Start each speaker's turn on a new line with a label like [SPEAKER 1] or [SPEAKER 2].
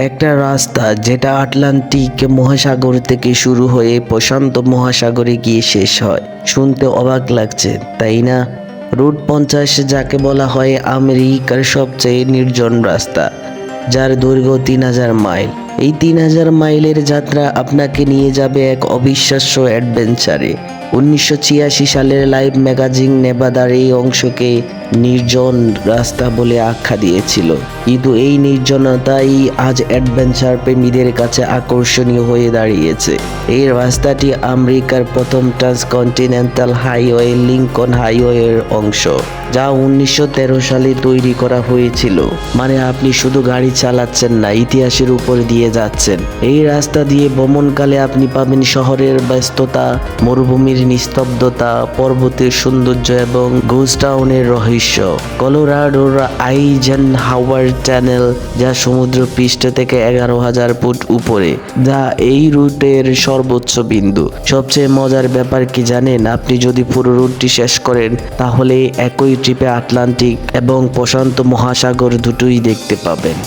[SPEAKER 1] একটা রাস্তা যেটা আটলান্টিক মহাসাগর থেকে শুরু হয়ে প্রশান্ত মহাসাগরে গিয়ে শেষ হয়। শুনতে অবাক লাগছে, তাই না? রুট 50 যাকে বলা হয় আমেরিকার সবচেয়ে নির্জন রাস্তা, যার দৈর্ঘ্য 3000 মাইল। এই 3000 মাইলের যাত্রা আপনাকে নিয়ে যাবে এক অবিশ্বাস্য অ্যাডভেঞ্চারে। 1986 সালের লাইফ ম্যাগাজিন নেভাদার এই অংশকে নির্জন রাস্তা বলে আখ্যা দিয়েছিল, কিন্তু এই নির্জনতাই আজ অ্যাডভেঞ্চার প্রেমীদের কাছে আকর্ষণীয় হয়ে দাঁড়িয়েছে। এই রাস্তাটি আমেরিকার প্রথম ট্রান্সকন্টিনেন্টাল হাইওয়ে লিঙ্কন হাইওয়ের অংশ, যা 1913 সালে তৈরি করা হয়েছিল। মানে আপনি শুধু গাড়ি চালাচ্ছেন না, ইতিহাসের উপর দিয়ে যাচ্ছেন। এই রাস্তা দিয়ে ভ্রমণকালে আপনি পাবেন শহরের ব্যস্ততা, মরুভূমির নিস্তব্ধতা, পর্বতের সৌন্দর্য এবং গোস্ট টাউনের রহস্য। কলোরাডোর আইজেনহাওয়ার টানেল, যা সমুদ্র পৃষ্ঠ থেকে 11,000 ফুট উপরে, যা এই রুটের সর্বোচ্চ বিন্দু। সবচেয়ে মজার ব্যাপার কি জানেন? আপনি যদি পুরো রুটটি শেষ করেন, তাহলে একই ট্রিপে আটলান্টিক এবং প্রশান্ত মহাসাগর দুটোই দেখতে পাবেন।